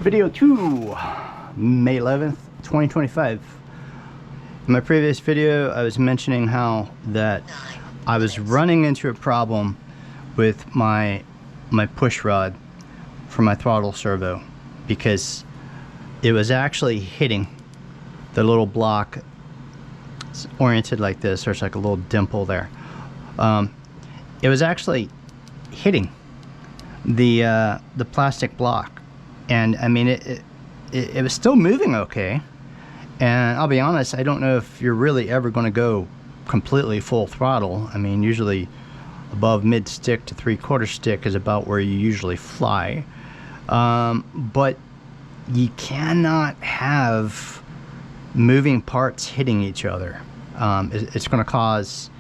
Video 2, May 11th, 2025. In my previous video, I was mentioning how that I was running into a problem with my push rod for my throttle servo because it was actually hitting the little block. It's oriented like this. There's like a little dimple there. It was actually hitting the plastic block, and I mean it was still moving okay. And I'll be honest, I don't know if you're really ever going to go completely full throttle. I mean, usually above mid stick to 3/4 stick is about where you usually fly. But you cannot have moving parts hitting each other. It's going to cause,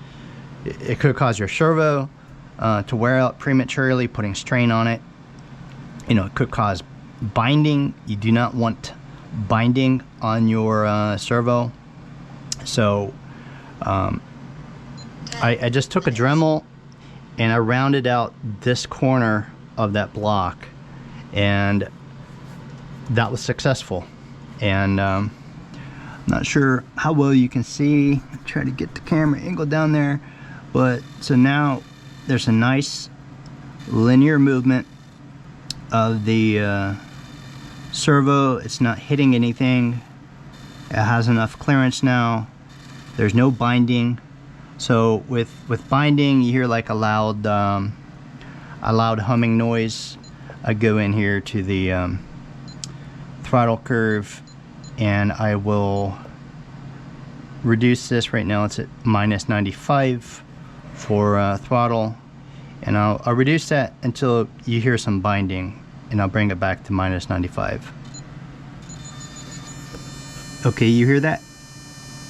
it could cause your servo to wear out prematurely, putting strain on it. You know, it could cause binding. You do not want binding on your servo. So I just took a Dremel and I rounded out this corner of that block, and that was successful. And I'm not sure how well you can see. Try to get the camera angle down there, but so now there's a nice linear movement of the servo. It's not hitting anything. It has enough clearance now. There's no binding. So with binding, you hear like a loud humming noise. I go in here to the throttle curve, and I will reduce this. Right now it's at -95 for throttle, and I'll reduce that until you hear some binding, and I'll bring it back to -95. Okay, you hear that?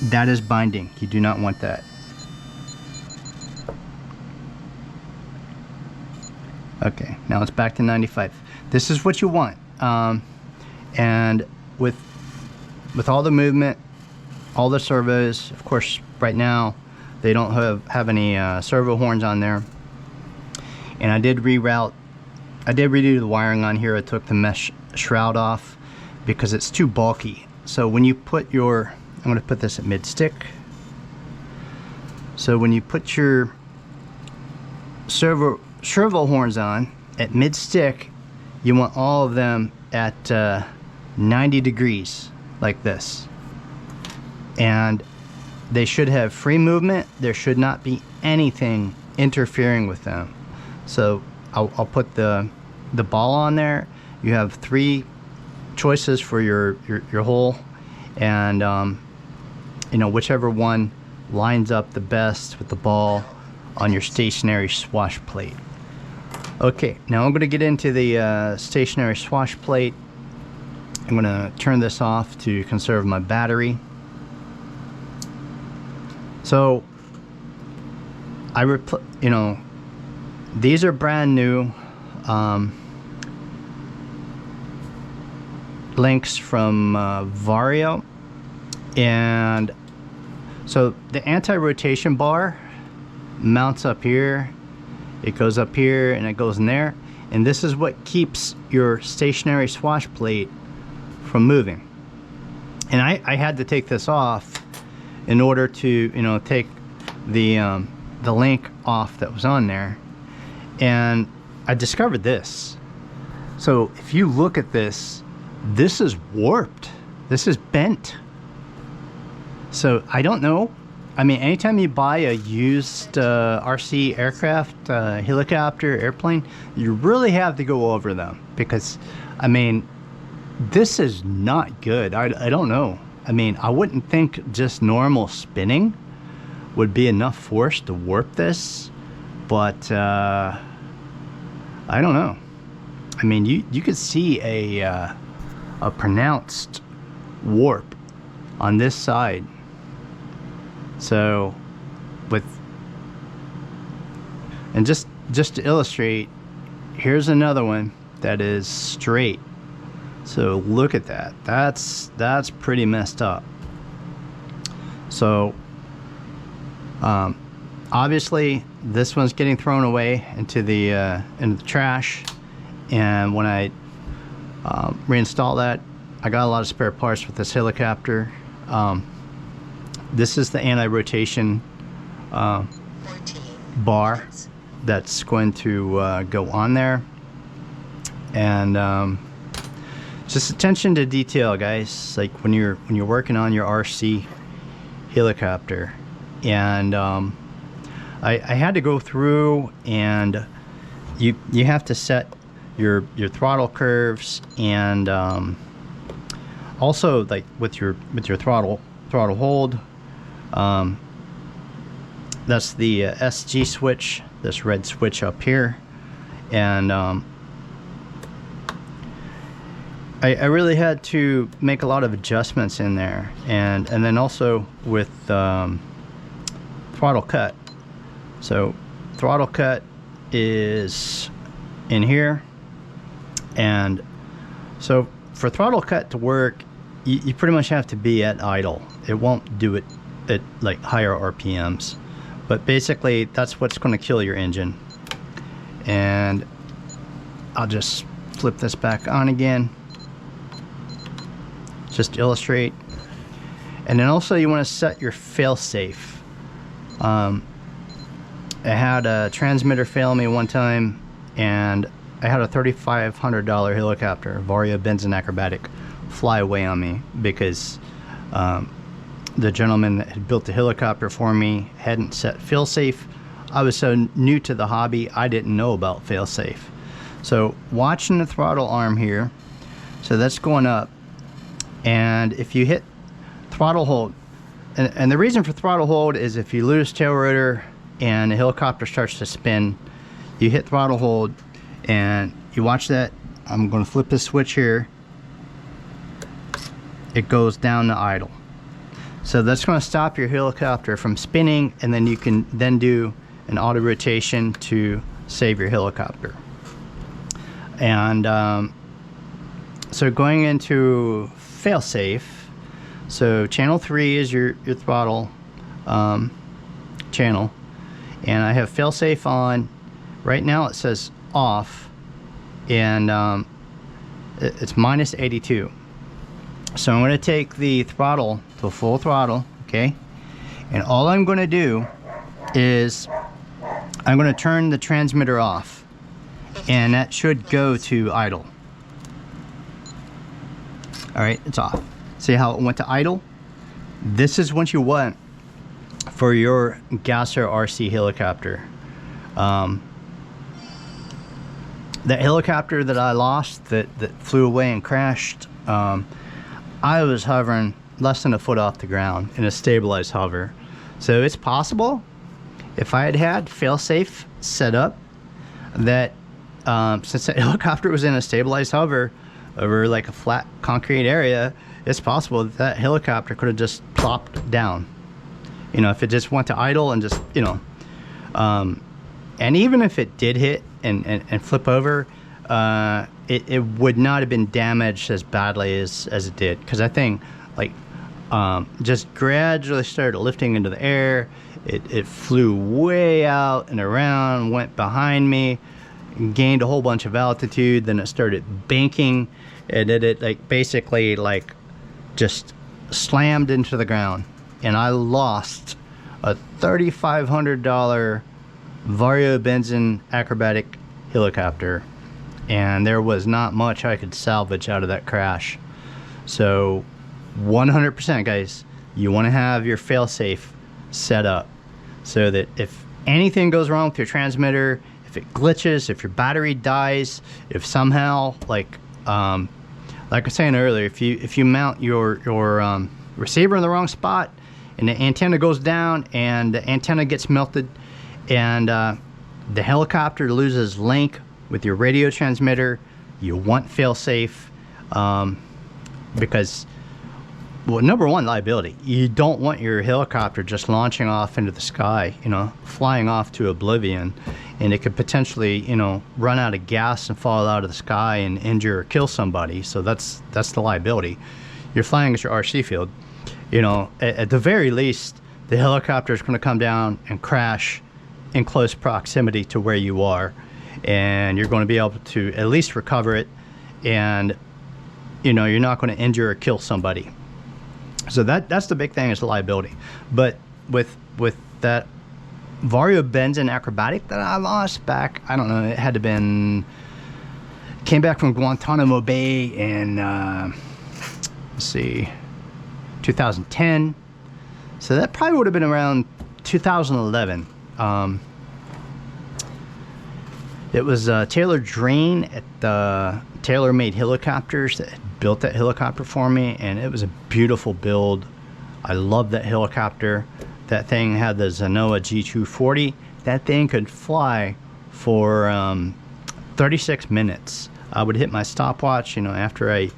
That is binding. You do not want that. Okay, now it's back to 95. This is what you want. And with all the movement, all the servos, of course, right now they don't have any servo horns on there. And I did redo the wiring on here. I took the mesh shroud off because it's too bulky. So when you put your, I'm going to put this at mid stick. So when you put your servo horns on at mid stick, you want all of them at 90 degrees like this, and they should have free movement. There should not be anything interfering with them. So I'll put the ball on there. You have 3 choices for your hole, and you know, whichever one lines up the best with the ball on your stationary swash plate. Okay, now I'm going to get into the stationary swash plate. I'm going to turn this off to conserve my battery. So you know, these are brand new links from Vario, and so the anti-rotation bar mounts up here. It goes up here and it goes in there, and this is what keeps your stationary swash plate from moving. And I had to take this off in order to, you know, take the link off that was on there, and I discovered this. So if you look at this, this is warped. This is bent. So I don't know. I mean, anytime you buy a used RC aircraft, helicopter, airplane, you really have to go over them, because, I mean, this is not good. I don't know. I mean, I wouldn't think just normal spinning would be enough force to warp this, but I don't know. I mean, you could see a pronounced warp on this side. So and just to illustrate, here's another one that is straight. So look at that. That's pretty messed up. So obviously this one's getting thrown away into the trash, and when I reinstall that. I got a lot of spare parts with this helicopter. This is the anti-rotation bar that's going to go on there, and just attention to detail, guys. Like when you're working on your RC helicopter, and I had to go through, and you have to set your throttle curves, and also like with your throttle hold. That's the SG switch, this red switch up here, and I really had to make a lot of adjustments in there, and then also with throttle cut. So throttle cut is in here, and so for throttle cut to work, you pretty much have to be at idle. It won't do it at like higher RPMs, but basically that's what's going to kill your engine. And I'll just flip this back on again, just to illustrate. And then also you want to set your fail-safe. I had a transmitter fail me one time, and I had a $3,500 helicopter, Vario Benzin Acrobatic, fly away on me because the gentleman that had built the helicopter for me hadn't set fail-safe. I was so new to the hobby, I didn't know about fail-safe. So watching the throttle arm here, so that's going up, and if you hit throttle hold, and the reason for throttle hold is if you lose tail rotor and the helicopter starts to spin, you hit throttle hold and you watch that. I'm going to flip this switch here. It goes down to idle. So that's going to stop your helicopter from spinning, and then you can then do an auto rotation to save your helicopter. And so going into fail-safe, so channel 3 is your throttle channel, and I have fail-safe on. Right now it says off, and it's minus 82. So I'm going to take the throttle to full throttle, okay? And all I'm going to do is I'm going to turn the transmitter off, and that should go to idle. All right, it's off. See how it went to idle? This is what you want for your Gasser RC helicopter. That helicopter that I lost, that flew away and crashed, I was hovering less than a foot off the ground in a stabilized hover. So it's possible, if I had fail-safe set up, that since that helicopter was in a stabilized hover over like a flat concrete area, it's possible that that helicopter could have just plopped down. You know, if it just went to idle and just, you know, and even if it did hit and flip over, it would not have been damaged as badly as it did, because I think like just gradually started lifting into the air. It flew way out and around, went behind me, gained a whole bunch of altitude, then it started banking, and it like basically like just slammed into the ground, and I lost a $3,500 Vario Benzin Acrobatic helicopter, and there was not much I could salvage out of that crash. So 100%, guys, you want to have your fail-safe set up so that if anything goes wrong with your transmitter, if it glitches, if your battery dies, if somehow like I was saying earlier, if you mount your receiver in the wrong spot and the antenna goes down and the antenna gets melted, and the helicopter loses link with your radio transmitter, you want fail-safe, because, well, number one, liability. You don't want your helicopter just launching off into the sky, you know, flying off to oblivion, and it could potentially, you know, run out of gas and fall out of the sky and injure or kill somebody. So that's the liability. You're flying at your RC field, you know, at the very least, the helicopter is going to come down and crash in close proximity to where you are, and you're going to be able to at least recover it. And you know, you're not going to injure or kill somebody. So that's the big thing, is liability. But with that Vario Benzin acrobatic that I lost back, I don't know, it had to been, came back from Guantanamo Bay in let's see, 2010. So that probably would have been around 2011. It was Taylor Drain at the Taylor Made Helicopters that built that helicopter for me, and it was a beautiful build. I love that helicopter. That thing had the Zenoa G240. That thing could fly for 36 minutes. I would hit my stopwatch, you know, after I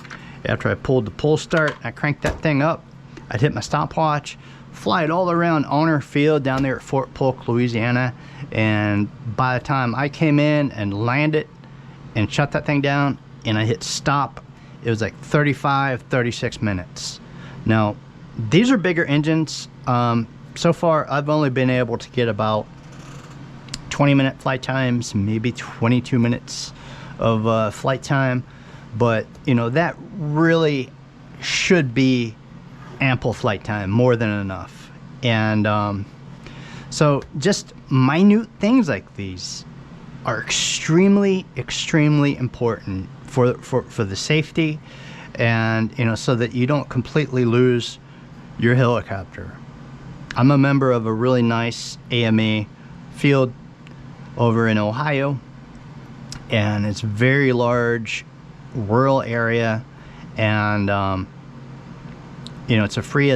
pulled the pull start, I cranked that thing up. I'd hit my stopwatch, fly it all around Honor Field down there at Fort Polk, Louisiana, and by the time I came in and landed and shut that thing down and I hit stop, it was like 36 minutes. Now, these are bigger engines. So far, I've only been able to get about 20-minute flight times, maybe 22 minutes of flight time, but you know, that really should be ample flight time, more than enough. And so just minute things like these are extremely important for the safety, and you know, so that you don't completely lose your helicopter. I'm a member of a really nice AMA field over in Ohio, and it's a very large rural area, and you know, it's a free